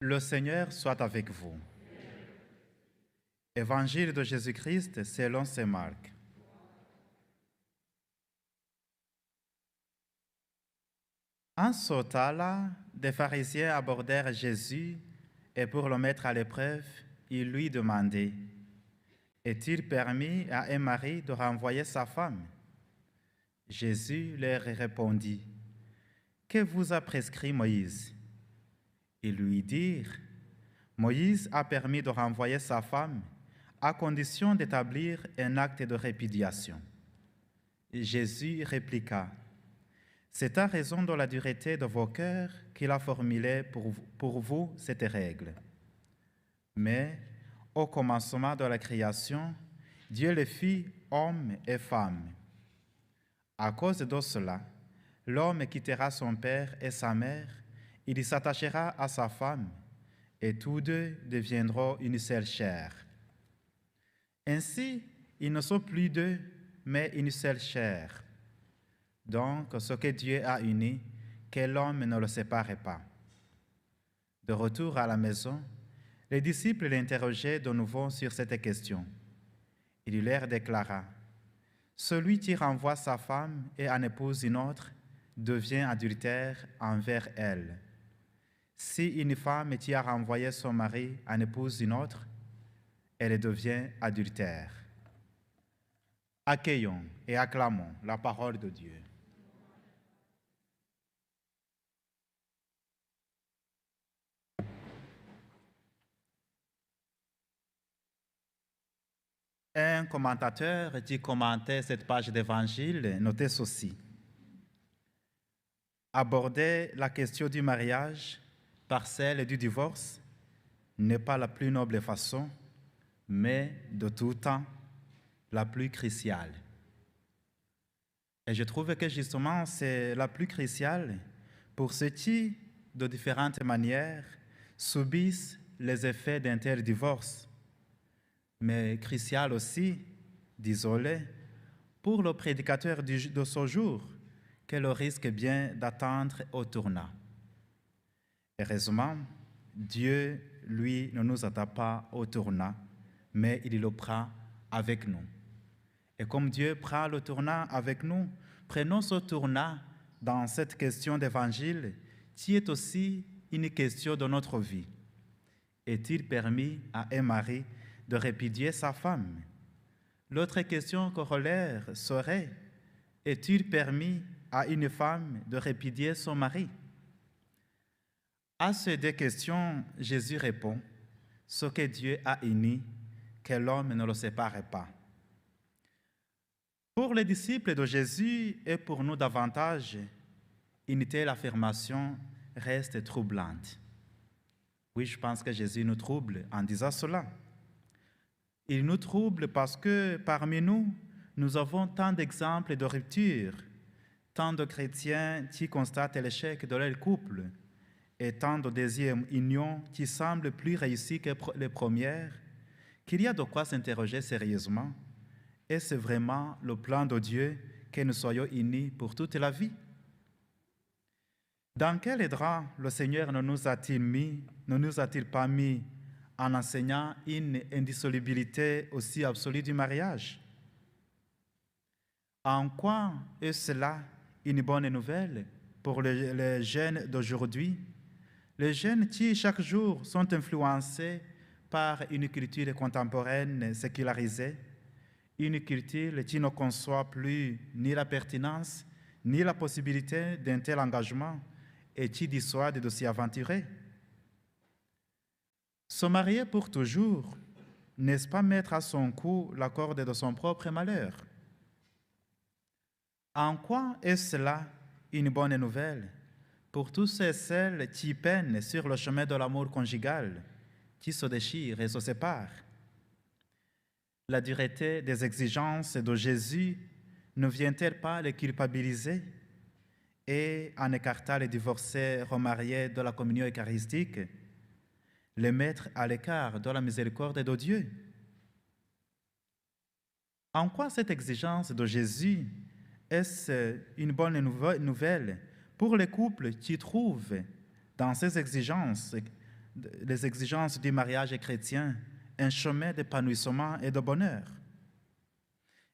Le Seigneur soit avec vous. Évangile de Jésus-Christ selon saint Marc. En ce temps-là, des pharisiens abordèrent Jésus et pour le mettre à l'épreuve, ils lui demandaient: est-il permis à un mari de renvoyer sa femme? Jésus leur répondit: que vous a prescrit Moïse? Ils lui dirent: Moïse a permis de renvoyer sa femme à condition d'établir un acte de répudiation. Jésus répliqua: c'est à raison de la dureté de vos cœurs qu'il a formulé pour vous cette règle. Mais au commencement de la création, Dieu les fit hommes et femmes. À cause de cela, l'homme quittera son père et sa mère, il s'attachera à sa femme, et tous deux deviendront une seule chair. Ainsi, ils ne sont plus deux, mais une seule chair. Donc, ce que Dieu a uni, que l'homme ne le sépare pas. De retour à la maison, les disciples l'interrogeaient de nouveau sur cette question. Il leur déclara: celui qui renvoie sa femme et en épouse une autre devient adultère envers elle. Si une femme qui a renvoyé son mari en épouse une autre, elle devient adultère. Accueillons et acclamons la parole de Dieu. Un commentateur qui commentait cette page d'évangile notait ceci: aborder la question du mariage par celle du divorce n'est pas la plus noble façon, mais de tout temps, la plus cruciale. Et je trouve que justement, c'est la plus cruciale pour ceux qui, de différentes manières, subissent les effets d'un tel divorce, mais crucial aussi, disons-le, pour le prédicateur de ce jour, qu'il risque bien d'attendre au tournant. Heureusement, Dieu, lui, ne nous attend pas au tournant, mais il le prend avec nous. Et comme Dieu prend le tournant avec nous, prenons ce tournant dans cette question d'évangile qui est aussi une question de notre vie. Est-il permis à un mari de répudier sa femme? L'autre question corollaire serait: est-il permis à une femme de répudier son mari? À ces deux questions, Jésus répond: ce que Dieu a uni, que l'homme ne le sépare pas. Pour les disciples de Jésus et pour nous davantage, une telle affirmation reste troublante. Oui, je pense que Jésus nous trouble en disant cela. Il nous trouble parce que parmi nous, nous avons tant d'exemples de rupture, tant de chrétiens qui constatent l'échec de leur couple et tant de deuxièmes unions qui semblent plus réussies que les premières, qu'il y a de quoi s'interroger sérieusement. Est-ce vraiment le plan de Dieu que nous soyons unis pour toute la vie? Dans quel drap le Seigneur ne nous a-t-il pas mis en enseignant une indissolubilité aussi absolue du mariage? En quoi est cela une bonne nouvelle pour les jeunes d'aujourd'hui, les jeunes qui chaque jour sont influencés par une culture contemporaine sécularisée, une culture qui ne conçoit plus ni la pertinence ni la possibilité d'un tel engagement et qui dissuade de s'y aventurer? Se marier pour toujours, n'est-ce pas mettre à son cou la corde de son propre malheur? En quoi est cela une bonne nouvelle pour tous ceux et celles qui peinent sur le chemin de l'amour conjugal, qui se déchirent et se séparent? La dureté des exigences de Jésus ne vient-elle pas les culpabiliser et, en écartant les divorcés remariés de la communion eucharistique, les mettre à l'écart de la miséricorde de Dieu? En quoi cette exigence de Jésus est-ce une bonne nouvelle pour les couples qui trouvent dans ces exigences les exigences du mariage chrétien un chemin d'épanouissement et de bonheur?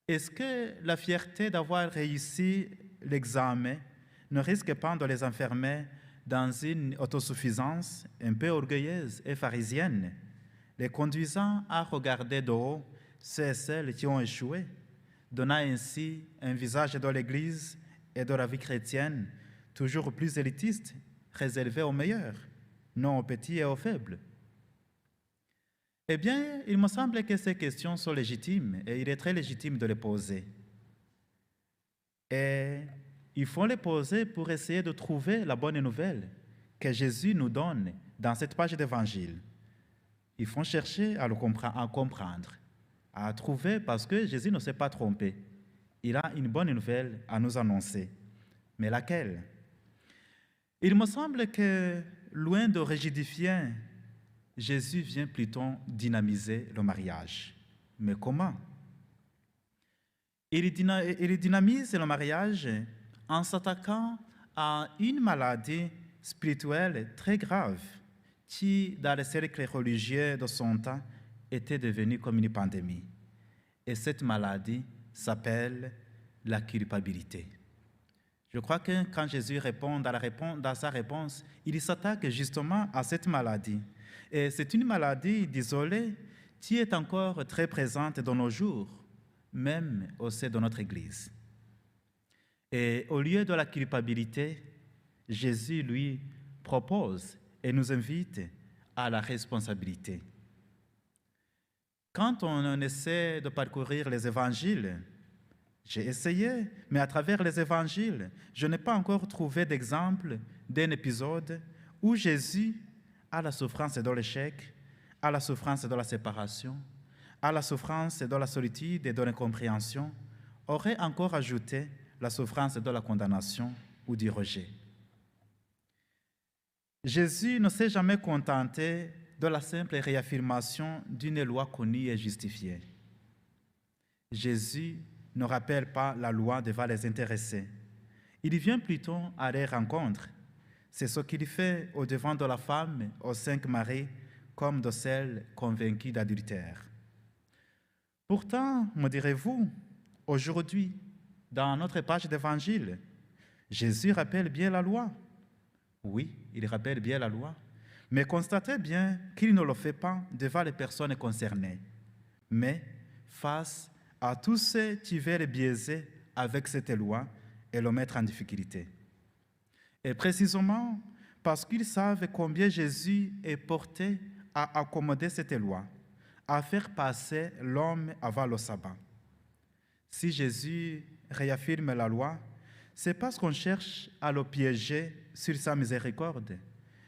Est-ce que la fierté d'avoir réussi l'examen ne risque pas de les enfermer dans une autosuffisance un peu orgueilleuse et pharisienne, les conduisant à regarder de haut ceux et celles qui ont échoué, donnant ainsi un visage de l'Église et de la vie chrétienne toujours plus élitiste, réservé aux meilleurs, non aux petits et aux faibles? Eh bien, il me semble que ces questions sont légitimes et il est très légitime de les poser. Et il faut les poser pour essayer de trouver la bonne nouvelle que Jésus nous donne dans cette page d'évangile. Il faut chercher à comprendre, à trouver, parce que Jésus ne s'est pas trompé. Il a une bonne nouvelle à nous annoncer. Mais laquelle? Il me semble que, loin de rigidifier, Jésus vient plutôt dynamiser le mariage. Mais comment? Il dynamise le mariage en s'attaquant à une maladie spirituelle très grave qui, dans les cercles religieux de son temps, était devenue comme une pandémie. Et cette maladie s'appelle la culpabilité. Je crois que quand Jésus répond dans sa réponse, il s'attaque justement à cette maladie. Et c'est une maladie, désolée, qui est encore très présente dans nos jours, même au sein de notre Église. Et au lieu de la culpabilité, Jésus, lui, propose et nous invite à la responsabilité. Quand on essaie de parcourir les évangiles, j'ai essayé, mais à travers les évangiles, je n'ai pas encore trouvé d'exemple d'un épisode où Jésus, à la souffrance de l'échec, à la souffrance de la séparation, à la souffrance de la solitude et de l'incompréhension, aurait encore ajouté la souffrance de la condamnation ou du rejet. Jésus ne s'est jamais contenté de la simple réaffirmation d'une loi connue et justifiée. Jésus ne rappelle pas la loi devant les intéresser. Il vient plutôt à leur rencontre. C'est ce qu'il fait au-devant de la femme aux 5 maris comme de celle convaincue d'adultère. Pourtant, me direz-vous, aujourd'hui, dans notre page d'évangile, Jésus rappelle bien la loi. Oui, il rappelle bien la loi, mais constatez bien qu'il ne le fait pas devant les personnes concernées, mais face à tous ceux qui veulent biaiser avec cette loi et le mettre en difficulté. Et précisément parce qu'ils savent combien Jésus est porté à accommoder cette loi, à faire passer l'homme avant le sabbat. Si Jésus réaffirme la loi, c'est parce qu'on cherche à le piéger sur sa miséricorde,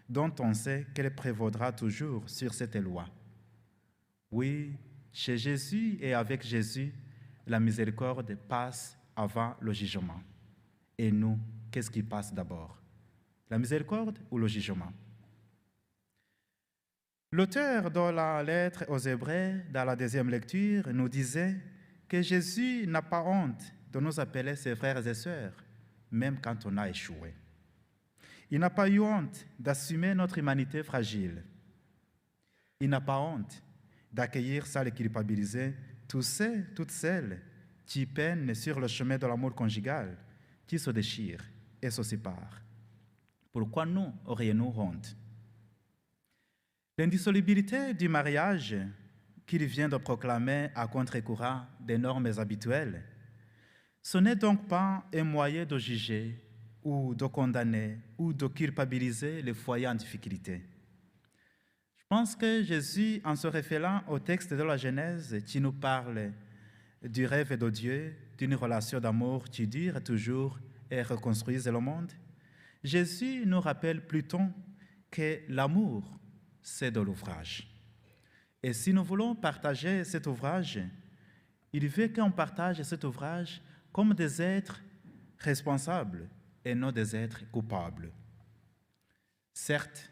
dont on sait qu'elle prévaudra toujours sur cette loi. Oui, chez Jésus et avec Jésus, la miséricorde passe avant le jugement. Et nous, qu'est-ce qui passe d'abord? La miséricorde ou le jugement? L'auteur de la lettre aux Hébreux, dans la 2e lecture, nous disait que Jésus n'a pas honte de nous appeler ses frères et sœurs, même quand on a échoué. Il n'a pas eu honte d'assumer notre humanité fragile. Il n'a pas honte d'accueillir sans les culpabiliser tous ceux, toutes celles qui peinent sur le chemin de l'amour conjugal, qui se déchirent et se séparent. Pourquoi nous aurions-nous honte? L'indissolubilité du mariage qu'il vient de proclamer à contre-courant des normes habituelles, ce n'est donc pas un moyen de juger ou de condamner ou de culpabiliser les foyers en difficulté. Je pense que Jésus, en se référant au texte de la Genèse qui nous parle du rêve de Dieu, d'une relation d'amour qui dure toujours et reconstruise le monde, Jésus nous rappelle plutôt que l'amour, c'est de l'ouvrage. Et si nous voulons partager cet ouvrage, il veut qu'on partage cet ouvrage comme des êtres responsables et non des êtres coupables. Certes,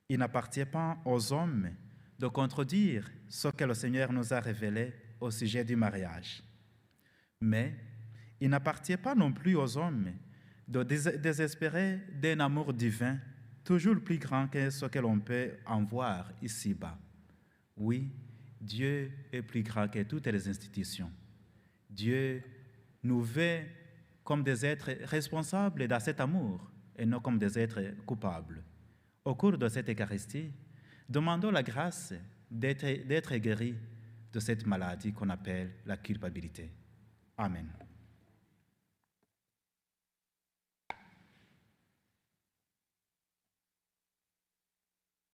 il n'appartient pas aux hommes de contredire ce que le Seigneur nous a révélé au sujet du mariage. Mais il n'appartient pas non plus aux hommes de désespérer d'un amour divin toujours plus grand que ce que l'on peut en voir ici-bas. Oui, Dieu est plus grand que toutes les institutions. Dieu nous veut comme des êtres responsables dans cet amour et non comme des êtres coupables. Au cours de cette Eucharistie, demandons la grâce d'être guéris de cette maladie qu'on appelle la culpabilité. Amen.